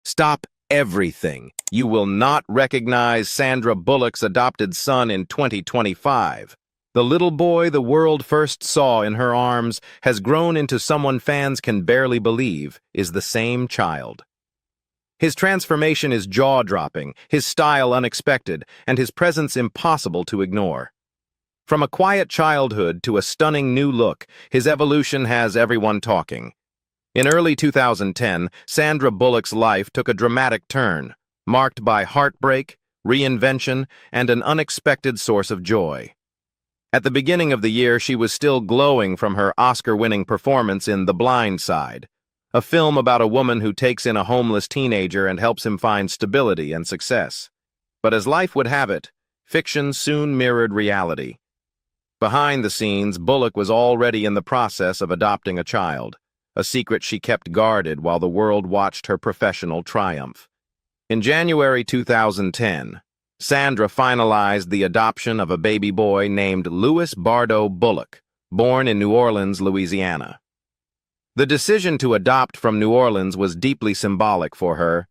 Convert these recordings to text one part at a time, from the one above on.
Stop everything. You will not recognize Sandra Bullock's adopted son in 2025. The little boy the world first saw in her arms has grown into someone fans can barely believe is the same child. His transformation is jaw-dropping, his style unexpected, and his presence impossible to ignore. From a quiet childhood to a stunning new look, his evolution has everyone talking. In early 2010, Sandra Bullock's life took a dramatic turn, marked by heartbreak, reinvention, and an unexpected source of joy. At the beginning of the year, she was still glowing from her Oscar-winning performance in The Blind Side, a film about a woman who takes in a homeless teenager and helps him find stability and success. But as life would have it, fiction soon mirrored reality. Behind the scenes, Bullock was already in the process of adopting a child, a secret she kept guarded while the world watched her professional triumph. In January 2010, Sandra finalized the adoption of a baby boy named Louis Bardo Bullock, born in New Orleans, Louisiana. The decision to adopt from New Orleans was deeply symbolic for her.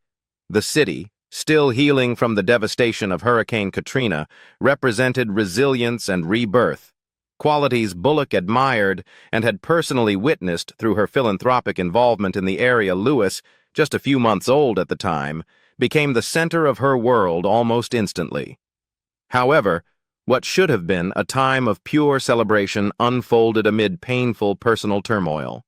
The city, still healing from the devastation of Hurricane Katrina, represented resilience and rebirth, qualities Bullock admired and had personally witnessed through her philanthropic involvement in the area. Louis, just a few months old at the time, became the center of her world almost instantly. However, what should have been a time of pure celebration unfolded amid painful personal turmoil.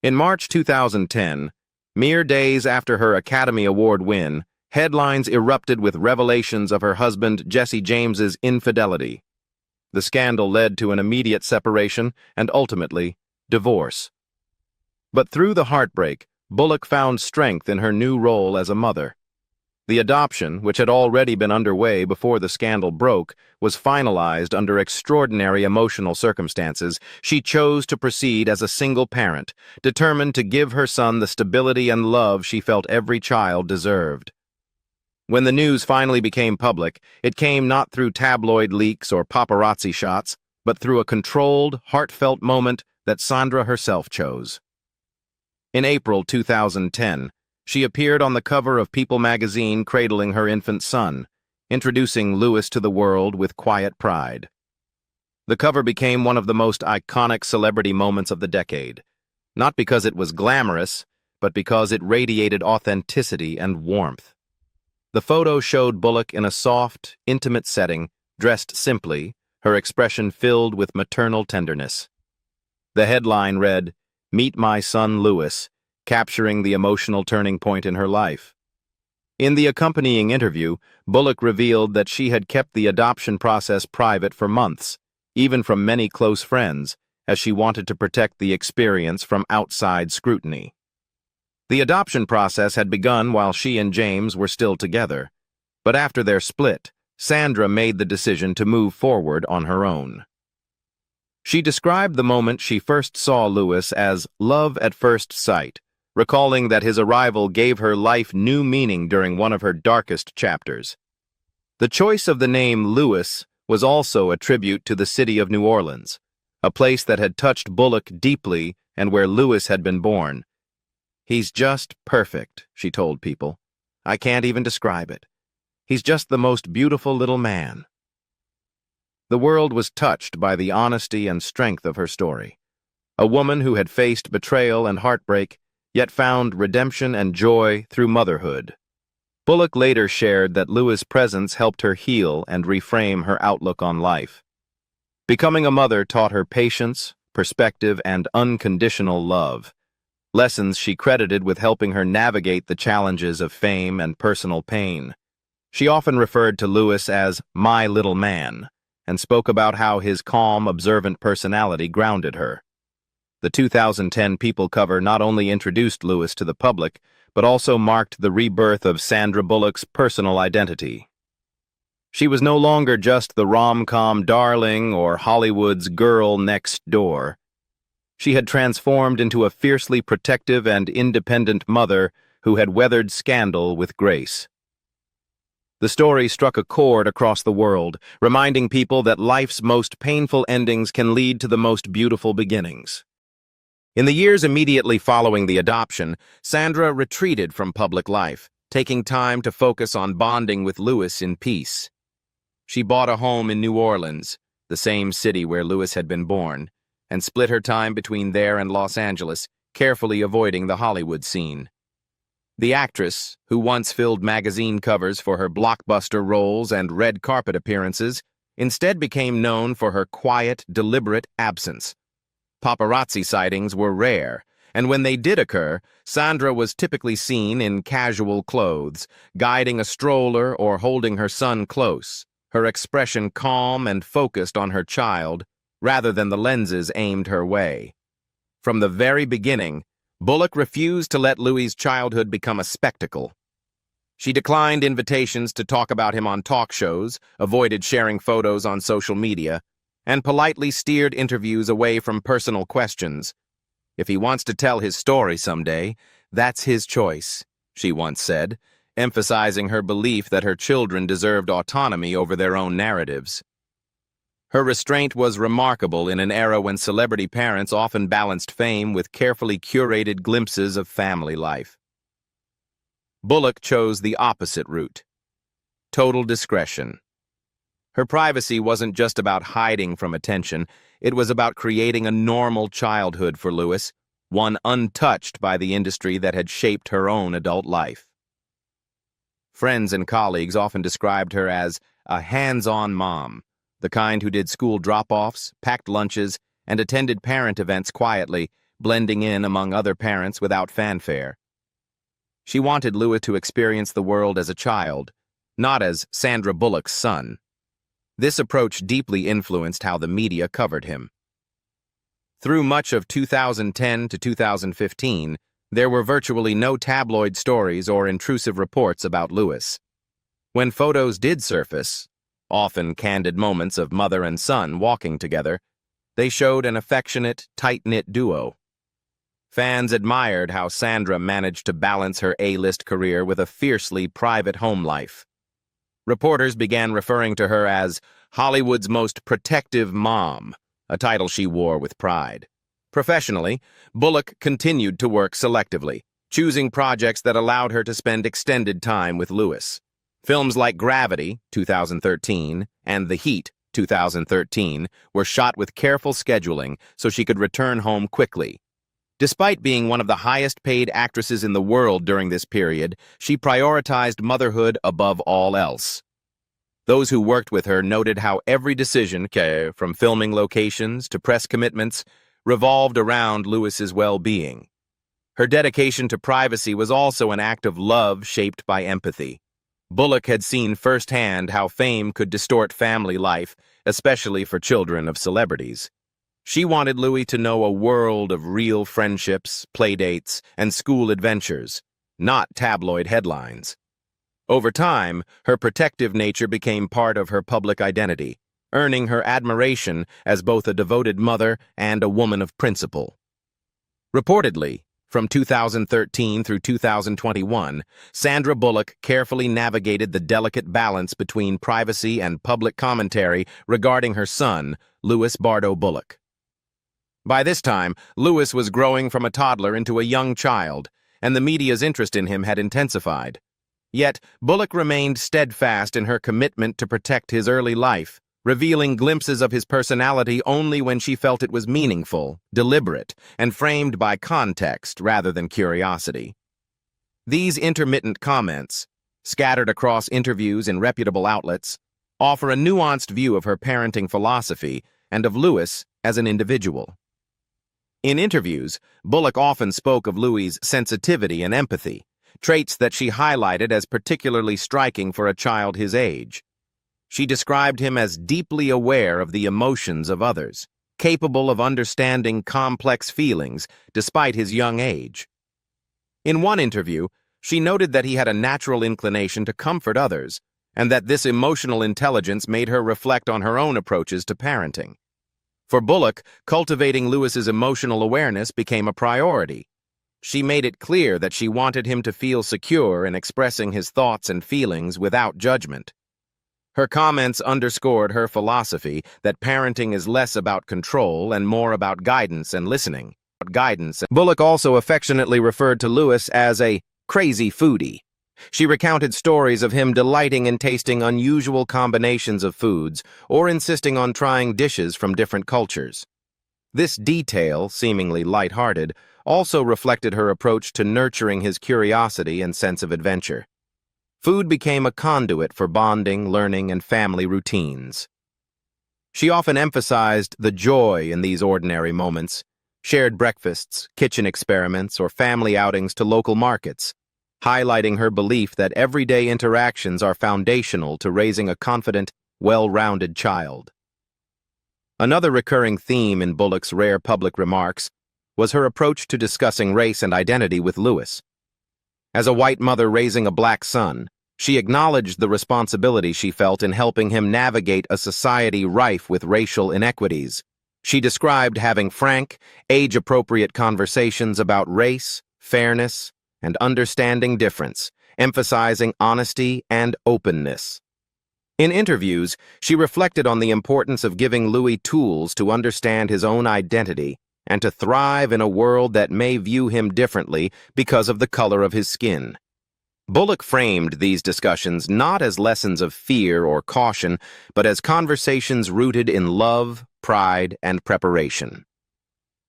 In March 2010, mere days after her Academy Award win, headlines erupted with revelations of her husband Jesse James's infidelity. The scandal led to an immediate separation and ultimately, divorce. But through the heartbreak, Bullock found strength in her new role as a mother. The adoption, which had already been underway before the scandal broke, was finalized under extraordinary emotional circumstances. She chose to proceed as a single parent, determined to give her son the stability and love she felt every child deserved. When the news finally became public, it came not through tabloid leaks or paparazzi shots, but through a controlled, heartfelt moment that Sandra herself chose. In April 2010, she appeared on the cover of People magazine cradling her infant son, introducing Louis to the world with quiet pride. The cover became one of the most iconic celebrity moments of the decade, not because it was glamorous, but because it radiated authenticity and warmth. The photo showed Bullock in a soft, intimate setting, dressed simply, her expression filled with maternal tenderness. The headline read, "Meet my son Louis," capturing the emotional turning point in her life. In the accompanying interview, Bullock revealed that she had kept the adoption process private for months, even from many close friends, as she wanted to protect the experience from outside scrutiny. The adoption process had begun while she and James were still together, but after their split, Sandra made the decision to move forward on her own. She described the moment she first saw Louis as love at first sight, recalling that his arrival gave her life new meaning during one of her darkest chapters. The choice of the name Louis was also a tribute to the city of New Orleans, a place that had touched Bullock deeply and where Louis had been born. "He's just perfect," she told people. "I can't even describe it. He's just the most beautiful little man." The world was touched by the honesty and strength of her story. A woman who had faced betrayal and heartbreak, yet found redemption and joy through motherhood. Bullock later shared that Louis' presence helped her heal and reframe her outlook on life. Becoming a mother taught her patience, perspective, and unconditional love, lessons she credited with helping her navigate the challenges of fame and personal pain. She often referred to Louis as "my little man," and spoke about how his calm, observant personality grounded her. The 2010 People cover not only introduced Louis to the public, but also marked the rebirth of Sandra Bullock's personal identity. She was no longer just the rom-com darling or Hollywood's girl next door. She had transformed into a fiercely protective and independent mother who had weathered scandal with grace. The story struck a chord across the world, reminding people that life's most painful endings can lead to the most beautiful beginnings. In the years immediately following the adoption, Sandra retreated from public life, taking time to focus on bonding with Louis in peace. She bought a home in New Orleans, the same city where Louis had been born, and split her time between there and Los Angeles, carefully avoiding the Hollywood scene. The actress, who once filled magazine covers for her blockbuster roles and red carpet appearances, instead became known for her quiet, deliberate absence. Paparazzi sightings were rare, and when they did occur, Sandra was typically seen in casual clothes, guiding a stroller or holding her son close, her expression calm and focused on her child, rather than the lenses aimed her way. From the very beginning, Bullock refused to let Louis's childhood become a spectacle. She declined invitations to talk about him on talk shows, avoided sharing photos on social media, and politely steered interviews away from personal questions. "If he wants to tell his story someday, that's his choice," she once said, emphasizing her belief that her children deserved autonomy over their own narratives. Her restraint was remarkable in an era when celebrity parents often balanced fame with carefully curated glimpses of family life. Bullock chose the opposite route: total discretion. Her privacy wasn't just about hiding from attention, it was about creating a normal childhood for Louis, one untouched by the industry that had shaped her own adult life. Friends and colleagues often described her as a hands-on mom, the kind who did school drop-offs, packed lunches, and attended parent events quietly, blending in among other parents without fanfare. She wanted Louis to experience the world as a child, not as Sandra Bullock's son. This approach deeply influenced how the media covered him. Through much of 2010 to 2015, there were virtually no tabloid stories or intrusive reports about Louis. When photos did surface, often candid moments of mother and son walking together, they showed an affectionate, tight-knit duo. Fans admired how Sandra managed to balance her A-list career with a fiercely private home life. Reporters began referring to her as Hollywood's most protective mom, a title she wore with pride. Professionally, Bullock continued to work selectively, choosing projects that allowed her to spend extended time with Louis. Films like Gravity, 2013, and The Heat, 2013, were shot with careful scheduling so she could return home quickly. Despite being one of the highest-paid actresses in the world during this period, she prioritized motherhood above all else. Those who worked with her noted how every decision, from filming locations to press commitments, revolved around Louis's well-being. Her dedication to privacy was also an act of love shaped by empathy. Bullock had seen firsthand how fame could distort family life, especially for children of celebrities. She wanted Louis to know a world of real friendships, playdates, and school adventures, not tabloid headlines. Over time, her protective nature became part of her public identity, earning her admiration as both a devoted mother and a woman of principle. Reportedly, from 2013 through 2021, Sandra Bullock carefully navigated the delicate balance between privacy and public commentary regarding her son, Louis Bardo Bullock. By this time, Louis was growing from a toddler into a young child, and the media's interest in him had intensified. Yet, Bullock remained steadfast in her commitment to protect his early life, revealing glimpses of his personality only when she felt it was meaningful, deliberate, and framed by context rather than curiosity. These intermittent comments, scattered across interviews in reputable outlets, offer a nuanced view of her parenting philosophy and of Louis as an individual. In interviews, Bullock often spoke of Louis's sensitivity and empathy, traits that she highlighted as particularly striking for a child his age. She described him as deeply aware of the emotions of others, capable of understanding complex feelings despite his young age. In one interview, she noted that he had a natural inclination to comfort others, and that this emotional intelligence made her reflect on her own approaches to parenting. For Bullock, cultivating Louis's emotional awareness became a priority. She made it clear that she wanted him to feel secure in expressing his thoughts and feelings without judgment. Her comments underscored her philosophy that parenting is less about control and more about guidance and listening, guidance. Bullock also affectionately referred to Lewis as a crazy foodie. She recounted stories of him delighting in tasting unusual combinations of foods or insisting on trying dishes from different cultures. This detail, seemingly lighthearted, also reflected her approach to nurturing his curiosity and sense of adventure. Food became a conduit for bonding, learning, and family routines. She often emphasized the joy in these ordinary moments, shared breakfasts, kitchen experiments, or family outings to local markets, highlighting her belief that everyday interactions are foundational to raising a confident, well-rounded child. Another recurring theme in Bullock's rare public remarks was her approach to discussing race and identity with Lewis. As a white mother raising a black son, she acknowledged the responsibility she felt in helping him navigate a society rife with racial inequities. She described having frank, age-appropriate conversations about race, fairness, and understanding difference, emphasizing honesty and openness. In interviews, she reflected on the importance of giving Louis tools to understand his own identity and to thrive in a world that may view him differently because of the color of his skin. Bullock framed these discussions not as lessons of fear or caution, but as conversations rooted in love, pride, and preparation.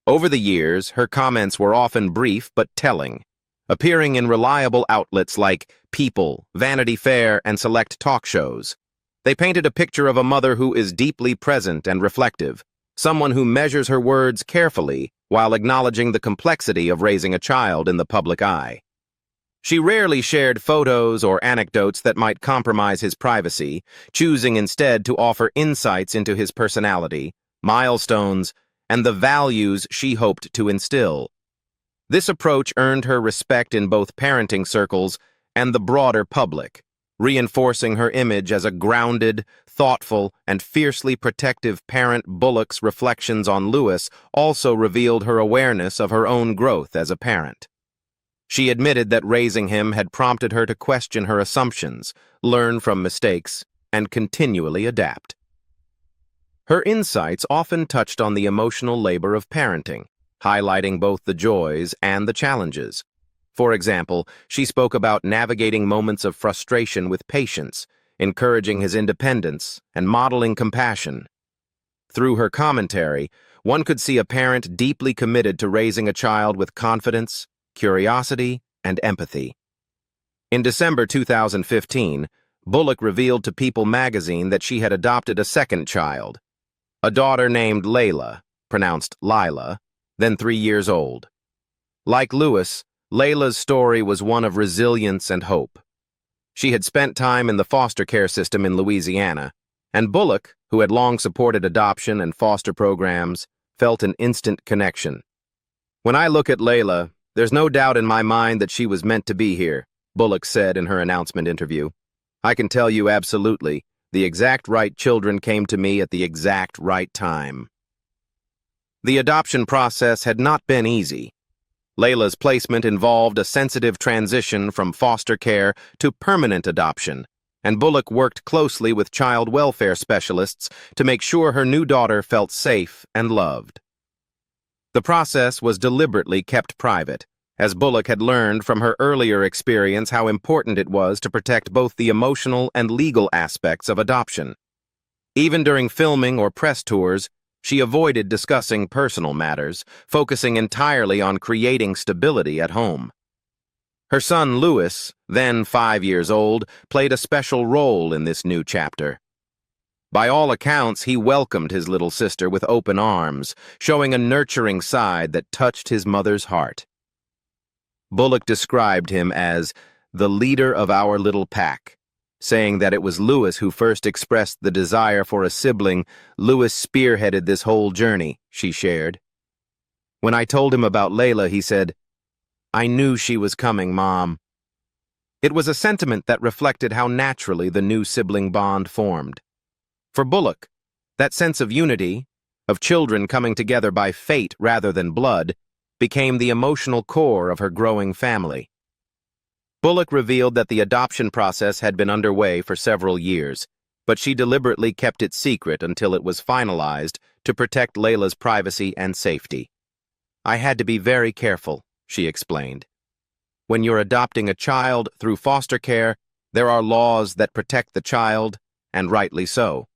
Over the years, her comments were often brief but telling, appearing in reliable outlets like People, Vanity Fair, and select talk shows. They painted a picture of a mother who is deeply present and reflective, someone who measures her words carefully while acknowledging the complexity of raising a child in the public eye. She rarely shared photos or anecdotes that might compromise his privacy, choosing instead to offer insights into his personality, milestones, and the values she hoped to instill. This approach earned her respect in both parenting circles and the broader public, reinforcing her image as a grounded, thoughtful, and fiercely protective parent. Bullock's reflections on Lewis also revealed her awareness of her own growth as a parent. She admitted that raising him had prompted her to question her assumptions, learn from mistakes, and continually adapt. Her insights often touched on the emotional labor of parenting, highlighting both the joys and the challenges. For example, she spoke about navigating moments of frustration with patience, encouraging his independence, and modeling compassion. Through her commentary, one could see a parent deeply committed to raising a child with confidence, curiosity, and empathy. In December 2015, Bullock revealed to People magazine that she had adopted a second child, a daughter named Layla, pronounced Lila, then 3 years old. Like Lewis, Layla's story was one of resilience and hope. She had spent time in the foster care system in Louisiana, and Bullock, who had long supported adoption and foster programs, felt an instant connection. "When I look at Layla, there's no doubt in my mind that she was meant to be here," Bullock said in her announcement interview. "I can tell you absolutely, the exact right children came to me at the exact right time." The adoption process had not been easy. Layla's placement involved a sensitive transition from foster care to permanent adoption, and Bullock worked closely with child welfare specialists to make sure her new daughter felt safe and loved. The process was deliberately kept private, as Bullock had learned from her earlier experience how important it was to protect both the emotional and legal aspects of adoption. Even during filming or press tours, she avoided discussing personal matters, focusing entirely on creating stability at home. Her son Lewis, then 5 years old, played a special role in this new chapter. By all accounts, he welcomed his little sister with open arms, showing a nurturing side that touched his mother's heart. Bullock described him as the leader of our little pack, saying that it was Lewis who first expressed the desire for a sibling. "Lewis spearheaded this whole journey," she shared. "When I told him about Layla, he said, 'I knew she was coming, Mom.'" It was a sentiment that reflected how naturally the new sibling bond formed. For Bullock, that sense of unity, of children coming together by fate rather than blood, became the emotional core of her growing family. Bullock revealed that the adoption process had been underway for several years, but she deliberately kept it secret until it was finalized to protect Layla's privacy and safety. I had to be very careful, she explained. When you're adopting a child through foster care, there are laws that protect the child, and rightly so.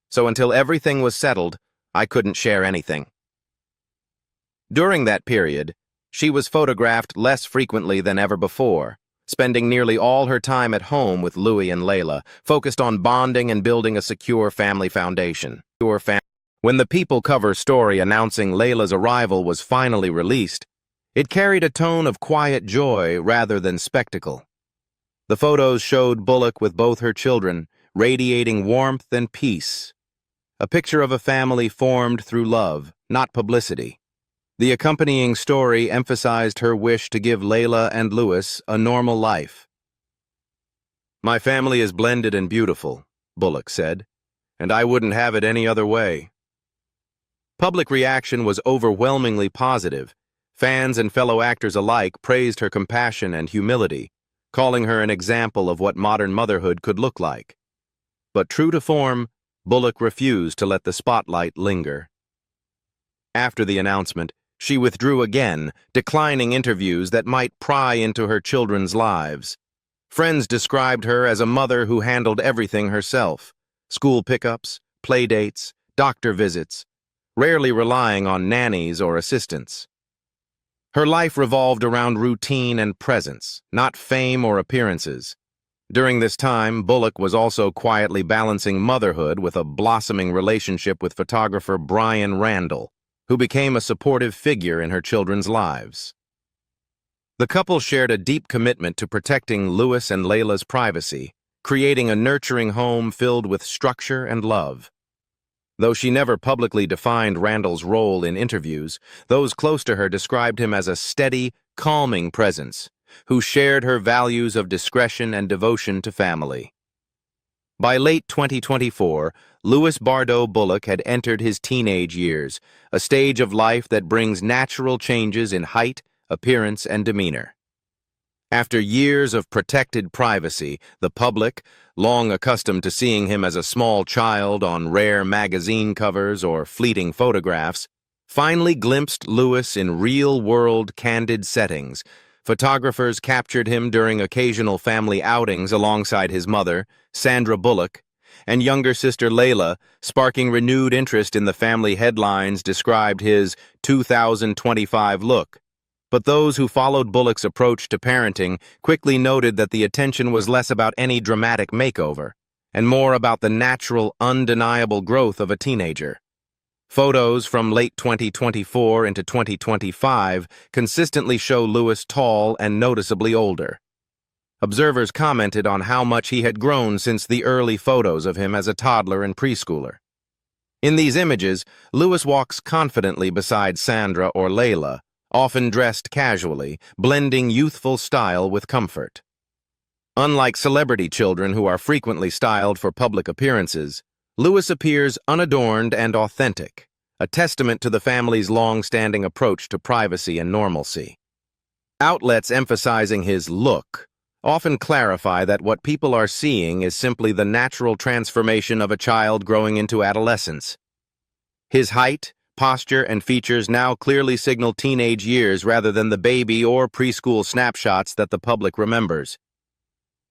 So until everything was settled, I couldn't share anything. During that period, she was photographed less frequently than ever before, spending nearly all her time at home with Louis and Layla, focused on bonding and building a secure family foundation. When the People cover story announcing Layla's arrival was finally released, it carried a tone of quiet joy rather than spectacle. The photos showed Bullock with both her children, radiating warmth and peace. A picture of a family formed through love, not publicity. The accompanying story emphasized her wish to give Layla and Louis a normal life. "My family is blended and beautiful," Bullock said, "and I wouldn't have it any other way." Public reaction was overwhelmingly positive. Fans and fellow actors alike praised her compassion and humility, calling her an example of what modern motherhood could look like. But true to form, Bullock refused to let the spotlight linger. After the announcement, she withdrew again, declining interviews that might pry into her children's lives. Friends described her as a mother who handled everything herself: school pickups, playdates, doctor visits, rarely relying on nannies or assistants. Her life revolved around routine and presence, not fame or appearances. During this time, Bullock was also quietly balancing motherhood with a blossoming relationship with photographer Brian Randall, who became a supportive figure in her children's lives. The couple shared a deep commitment to protecting Louis and Layla's privacy, creating a nurturing home filled with structure and love. Though she never publicly defined Randall's role in interviews, those close to her described him as a steady, calming presence who shared her values of discretion and devotion to family. By late 2024, Louis Bardo Bullock had entered his teenage years, a stage of life that brings natural changes in height, appearance, and demeanor. After years of protected privacy, the public, long accustomed to seeing him as a small child on rare magazine covers or fleeting photographs, finally glimpsed Louis in real-world, candid settings. Photographers captured him during occasional family outings alongside his mother, Sandra Bullock, and younger sister Layla, sparking renewed interest in the family headlines described his 2025 look. But those who followed Bullock's approach to parenting quickly noted that the attention was less about any dramatic makeover, and more about the natural, undeniable growth of a teenager. Photos from late 2024 into 2025 consistently show Louis tall and noticeably older. Observers commented on how much he had grown since the early photos of him as a toddler and preschooler. In these images, Louis walks confidently beside Sandra or Layla, often dressed casually, blending youthful style with comfort. Unlike celebrity children who are frequently styled for public appearances, Louis appears unadorned and authentic, a testament to the family's long-standing approach to privacy and normalcy. Outlets emphasizing his look often clarify that what people are seeing is simply the natural transformation of a child growing into adolescence. His height, posture, and features now clearly signal teenage years rather than the baby or preschool snapshots that the public remembers.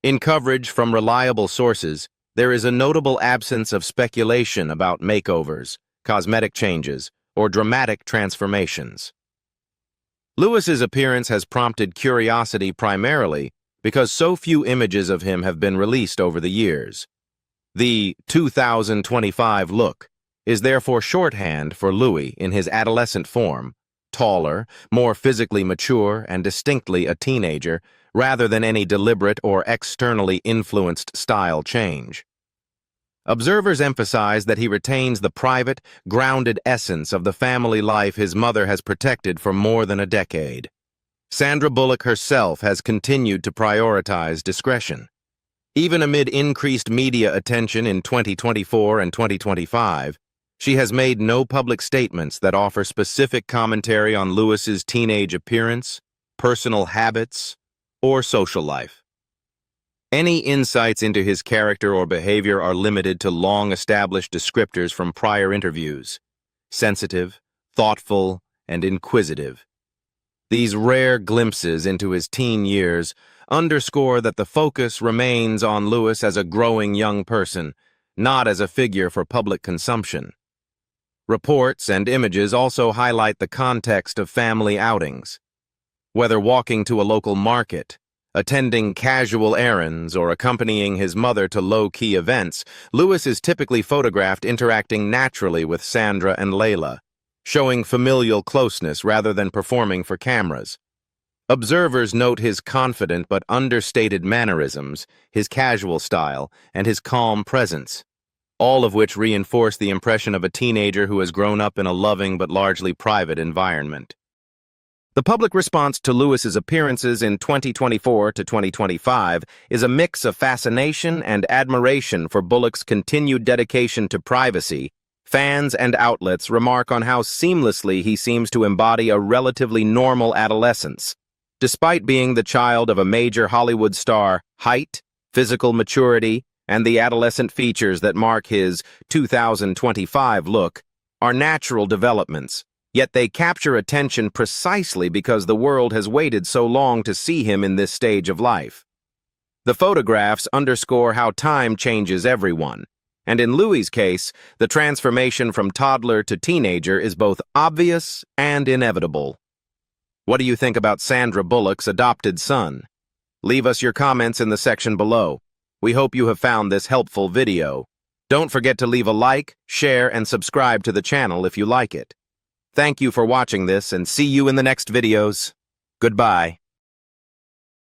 In coverage from reliable sources, there is a notable absence of speculation about makeovers, cosmetic changes, or dramatic transformations. Louis's appearance has prompted curiosity primarily because so few images of him have been released over the years. The 2025 look is therefore shorthand for Louis in his adolescent form, taller, more physically mature, and distinctly a teenager, rather than any deliberate or externally influenced style change. Observers emphasize that he retains the private, grounded essence of the family life his mother has protected for more than a decade. Sandra Bullock herself has continued to prioritize discretion. Even amid increased media attention in 2024 and 2025, she has made no public statements that offer specific commentary on Louis's teenage appearance, personal habits, or social life. Any insights into his character or behavior are limited to long-established descriptors from prior interviews: sensitive, thoughtful, and inquisitive. These rare glimpses into his teen years underscore that the focus remains on Lewis as a growing young person, not as a figure for public consumption. Reports and images also highlight the context of family outings. Whether walking to a local market, attending casual errands, or accompanying his mother to low-key events, Lewis is typically photographed interacting naturally with Sandra and Layla, showing familial closeness rather than performing for cameras. Observers note his confident but understated mannerisms, his casual style, and his calm presence, all of which reinforce the impression of a teenager who has grown up in a loving but largely private environment. The public response to Lewis's appearances in 2024 to 2025 is a mix of fascination and admiration for Bullock's continued dedication to privacy. Fans and outlets remark on how seamlessly he seems to embody a relatively normal adolescence. Despite being the child of a major Hollywood star, height, physical maturity, and the adolescent features that mark his 2025 look are natural developments, yet they capture attention precisely because the world has waited so long to see him in this stage of life. The photographs underscore how time changes everyone, and in Louis's case, the transformation from toddler to teenager is both obvious and inevitable. What do you think about Sandra Bullock's adopted son? Leave us your comments in the section below. We hope you have found this helpful video. Don't forget to leave a like, share, and subscribe to the channel if you like it. Thank you for watching this, and see you in the next videos. Goodbye.